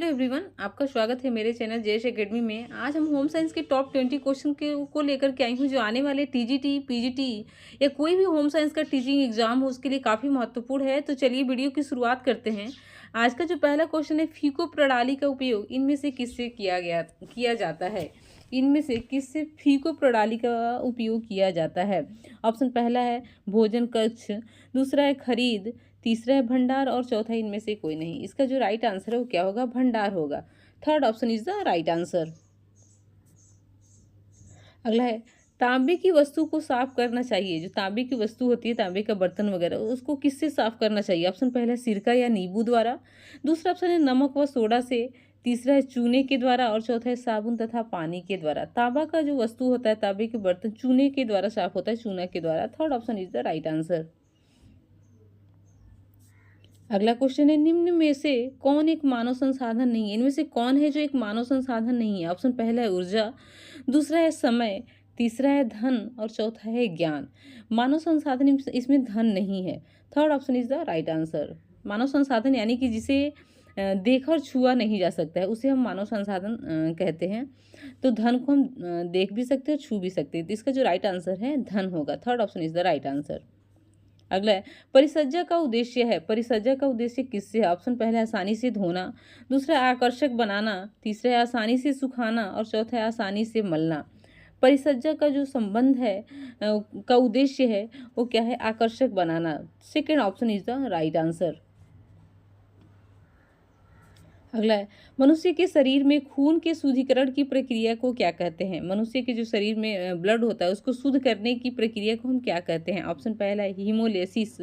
Everyone, आपका स्वागत है मेरे चैनल जयेश एकेडमी में। आज हम होम साइंस के टॉप 20 क्वेश्चन को लेकर के आई हूँ, जो आने वाले टीजीटी, पीजीटी या कोई भी होम साइंस का टीचिंग एग्जाम हो उसके लिए काफ़ी महत्वपूर्ण है। तो चलिए वीडियो की शुरुआत करते हैं। आज का जो पहला क्वेश्चन है, फीको प्रणाली का उपयोग इनमें से किससे किया जाता है? इनमें से किससे फीको प्रणाली का उपयोग किया जाता है? ऑप्शन पहला है भोजन कक्ष, दूसरा है खरीद, तीसरा है भंडार और चौथा इनमें से कोई नहीं। इसका जो राइट आंसर है वो क्या होगा? भंडार होगा। Third option is the right answer. अगला है तांबे की वस्तु को साफ करना चाहिए। जो तांबे की वस्तु होती है, तांबे का बर्तन वगैरह, उसको किससे साफ करना चाहिए? ऑप्शन पहला है सिरका या नींबू द्वारा, दूसरा ऑप्शन है नमक व सोडा से, तीसरा है चूने के द्वारा और चौथा है साबुन तथा पानी के द्वारा। तांबा का जो वस्तु होता है, तांबे के बर्तन, चूने के द्वारा साफ होता है, चूना के द्वारा। Third option is the right answer. अगला क्वेश्चन है, निम्न में से कौन एक मानव संसाधन नहीं है? इनमें से कौन है जो एक मानव संसाधन नहीं है? ऑप्शन पहला है ऊर्जा, दूसरा है समय, तीसरा है धन और चौथा है ज्ञान। मानव संसाधन इसमें धन नहीं है। Third option is the right answer. मानव संसाधन यानी कि जिसे देखा और छुआ नहीं जा सकता है, उसे हम मानव संसाधन कहते हैं। तो धन को हम देख भी सकते हैं, छू भी सकते हैं। तो इसका जो राइट आंसर है धन होगा। Third option is the right answer. अगला है परिसज्जा का उद्देश्य है। परिसज्जा का उद्देश्य किससे है? ऑप्शन पहला है आसानी से धोना, दूसरा है आकर्षक बनाना, तीसरा है आसानी से सुखाना और चौथा है आसानी से मलना। परिसज्जा का जो संबंध है का उद्देश्य है वो क्या है? आकर्षक बनाना। Second option is the right answer. अगला है मनुष्य के शरीर में खून के शुद्धिकरण की प्रक्रिया को क्या कहते हैं? मनुष्य के जो शरीर में ब्लड होता है उसको शुद्ध करने की प्रक्रिया को हम क्या कहते हैं? ऑप्शन पहला है हीमोलेसिस,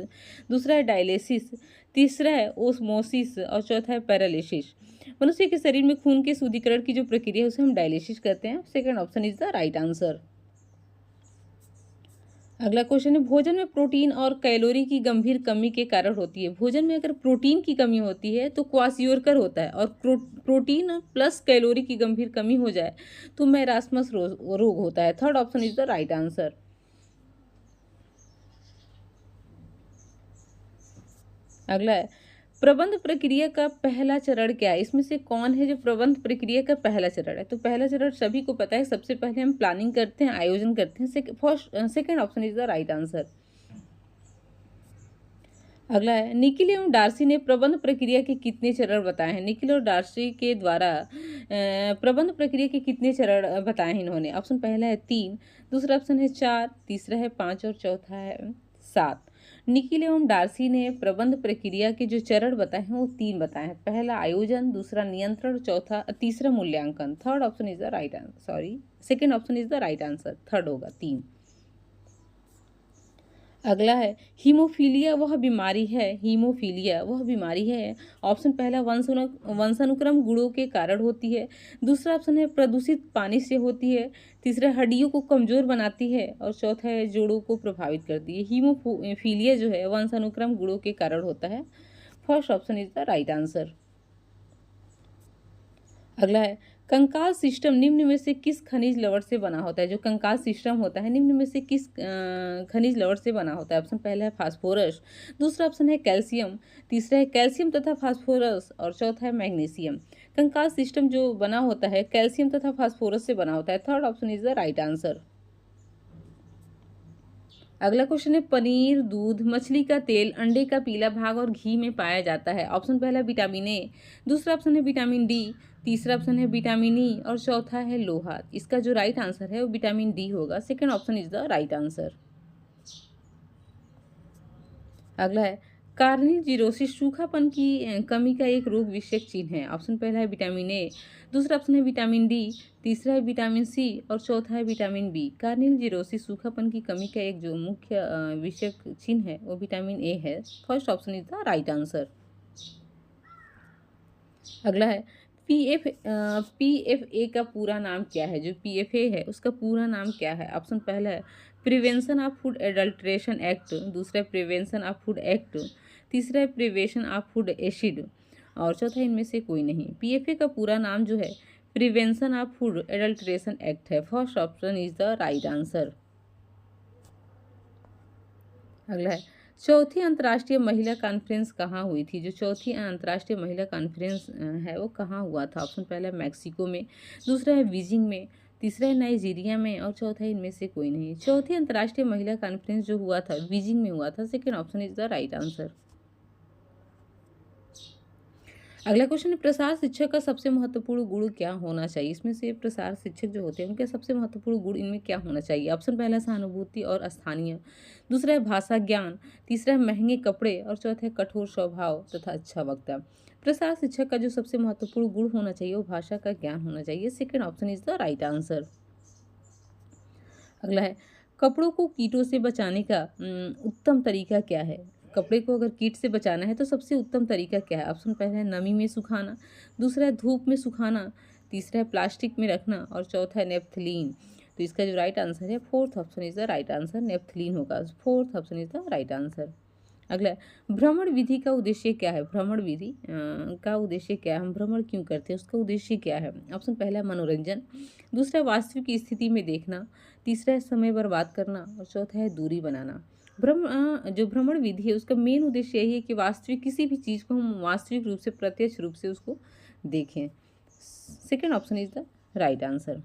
दूसरा है डायलिसिस, तीसरा है ओस्मोसिस और चौथा है पैरालिसिस। मनुष्य के शरीर में खून के शुद्धिकरण की जो प्रक्रिया है उसे हम डायलिसिस कहते हैं। Second option is the right answer. अगला क्वेश्चन है, भोजन में प्रोटीन और कैलोरी की गंभीर कमी के कारण होती है। भोजन में अगर प्रोटीन की कमी होती है तो क्वासियोरकर होता है, और प्रोटीन प्लस कैलोरी की गंभीर कमी हो जाए तो मैरास्मस रोग होता है। Third option is the right answer. अगला है प्रबंध प्रक्रिया का पहला चरण क्या है? इसमें से कौन है जो प्रबंध प्रक्रिया का पहला चरण है? तो पहला चरण सभी को पता है। सबसे पहले हम प्लानिंग करते हैं, आयोजन करते हैं। Second option is the right answer. अगला है निकिल एवं डार्सी ने प्रबंध प्रक्रिया के कितने चरण बताए हैं? निकिल और डार्सी के द्वारा प्रबंध प्रक्रिया के कितने चरण बताए हैं इन्होंने? ऑप्शन पहला है 3, दूसरा ऑप्शन है 4, तीसरा है 5 और चौथा है 7। निकिल एवं डार्सी ने प्रबंध प्रक्रिया के जो चरण बताए हैं वो 3 बताए हैं। पहला आयोजन, दूसरा नियंत्रण, चौथा तीसरा मूल्यांकन। Third option is the right answer. Sorry, second option is the right answer. Third होगा 3। अगला है हीमोफीलिया वह बीमारी है। हीमोफीलिया वह बीमारी है। ऑप्शन पहला वंशानुक्रम गुणों के कारण होती है, दूसरा ऑप्शन है प्रदूषित पानी से होती है, तीसरा हड्डियों को कमजोर बनाती है और चौथा है जोड़ों को प्रभावित करती है। हीमोफीलिया जो है वंशानुक्रम गुणों के कारण होता है। First option is the right answer. अगला है कंकाल सिस्टम निम्न में से किस खनिज लवण से बना होता है? जो कंकाल सिस्टम होता है निम्न में से किस खनिज लवण से बना होता है? ऑप्शन पहला है फास्फोरस, दूसरा ऑप्शन है कैल्शियम, तीसरा है कैल्शियम तथा फास्फोरस और चौथा है मैग्नीशियम। कंकाल सिस्टम जो बना होता है कैल्शियम तथा फास्फोरस से बना होता है। Third option is the right answer. अगला क्वेश्चन है पनीर, दूध, मछली का तेल, अंडे का पीला भाग और घी में पाया जाता है। ऑप्शन पहला विटामिन ए, दूसरा ऑप्शन है विटामिन डी, तीसरा ऑप्शन है विटामिन ई और चौथा है लोहा। इसका जो राइट आंसर है वो विटामिन डी होगा। Second option is the right answer. अगला है कार्निल जीरोसिस सूखापन की कमी का एक रोग विशेष चिन्ह है। ऑप्शन पहला है विटामिन ए, दूसरा ऑप्शन है विटामिन डी, तीसरा है विटामिन सी और चौथा है विटामिन बी। कार्निल जीरोसिस सूखापन की कमी का एक जो मुख्य विशेष चिन्ह है वो विटामिन ए है। First option is the right answer. अगला है पीएफए का पूरा नाम क्या है? जो पीएफए है उसका पूरा नाम क्या है? ऑप्शन पहला है prevention of food adulteration act, दूसरा है प्रिवेंशन ऑफ फूड एक्ट, तीसरा है प्रिवेंशन ऑफ फूड एसिड और चौथा इनमें से कोई नहीं। पीएफए का पूरा नाम जो है prevention of food adulteration act है। First option is the right answer. अगला है चौथी अंतर्राष्ट्रीय महिला कॉन्फ्रेंस कहाँ हुई थी? जो चौथी अंतर्राष्ट्रीय महिला कॉन्फ्रेंस है वो कहाँ हुआ था? ऑप्शन पहला है मैक्सिको में, दूसरा है बीजिंग में, तीसरा है नाइजीरिया में और चौथा है इनमें से कोई नहीं। चौथी अंतर्राष्ट्रीय महिला कॉन्फ्रेंस जो हुआ था बीजिंग में हुआ था। Second option is the right answer. अगला क्वेश्चन है, प्रसार शिक्षक का सबसे महत्वपूर्ण गुण क्या होना चाहिए? इसमें से प्रसार शिक्षक जो होते हैं उनके सबसे महत्वपूर्ण गुण इनमें क्या होना चाहिए? ऑप्शन पहला सहानुभूति और स्थानीय, दूसरा है भाषा ज्ञान, तीसरा है महंगे कपड़े और चौथा है कठोर स्वभाव तथा अच्छा वक्ता। प्रसार शिक्षक का जो सबसे महत्वपूर्ण गुण होना चाहिए वो भाषा का ज्ञान होना चाहिए। Second option is the right answer. अगला है, कपड़ों को कीटों से बचाने का उत्तम तरीका क्या है? कपड़े को अगर कीट से बचाना है तो सबसे उत्तम तरीका क्या है? ऑप्शन पहला है नमी में सुखाना, दूसरा है धूप में सुखाना, तीसरा है प्लास्टिक में रखना और चौथा है नेपथलीन। तो इसका जो राइट आंसर है fourth option is the right answer, naphthalene होगा। Fourth option is the right answer. अगला है, भ्रमण विधि का उद्देश्य क्या है? भ्रमण विधि का उद्देश्य क्या है? हम भ्रमण क्यों करते हैं, उसका उद्देश्य क्या है? ऑप्शन पहला है मनोरंजन, दूसरा है वास्तविक स्थिति में देखना, तीसरा है समय बर्बाद करना और चौथा है दूरी बनाना। जो भ्रमण विधि है उसका मेन उद्देश्य यही है कि वास्तविक किसी भी चीज़ को हम वास्तविक रूप से प्रत्यक्ष रूप से उसको देखें। Second option is the right answer.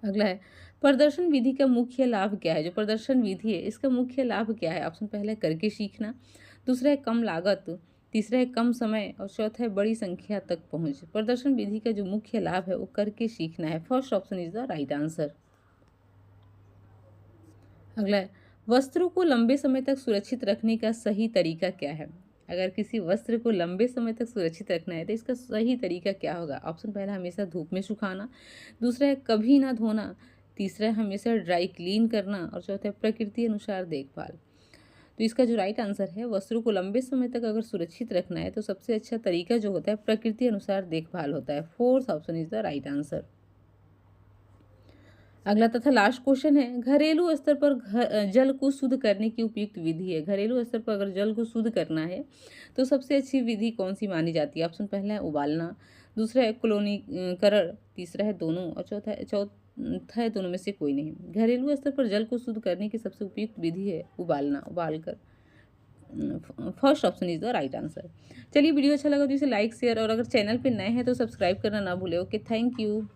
अगला है, प्रदर्शन विधि का मुख्य लाभ क्या है? जो प्रदर्शन विधि है इसका मुख्य लाभ क्या है? ऑप्शन पहला है करके सीखना, दूसरा है कम लागत, तीसरा है कम समय और चौथा है बड़ी संख्या तक पहुंच। प्रदर्शन विधि का जो मुख्य लाभ है वो करके सीखना है। First option is the right answer. अगला है, वस्त्रों को लंबे समय तक सुरक्षित रखने का सही तरीका क्या है? अगर किसी वस्त्र को लंबे समय तक सुरक्षित रखना है तो इसका सही तरीका क्या होगा? ऑप्शन पहला हमेशा धूप में सुखाना, दूसरा है कभी ना धोना, तीसरा है हमेशा ड्राई क्लीन करना और चौथा है प्रकृति अनुसार देखभाल। तो इसका जो राइट आंसर है, वस्त्रों को लंबे समय तक अगर सुरक्षित रखना है तो सबसे अच्छा तरीका जो होता है प्रकृति अनुसार देखभाल होता है। Fourth option is the right answer. अगला तथा लास्ट क्वेश्चन है, घरेलू स्तर पर जल को शुद्ध करने की उपयुक्त विधि है? घरेलू स्तर पर अगर जल को शुद्ध करना है तो सबसे अच्छी विधि कौन सी मानी जाती है? ऑप्शन पहला है उबालना, दूसरा है क्लोनीकरण, तीसरा है दोनों और चौथा है दोनों में से कोई नहीं। घरेलू स्तर पर जल को शुद्ध करने की सबसे उपयुक्त विधि है उबालना, उबालकर। First option is the right answer. चलिए वीडियो अच्छा लगा तो इसे लाइक शेयर और अगर चैनल पे नए हैं तो सब्सक्राइब करना ना भूले। Okay, thank you.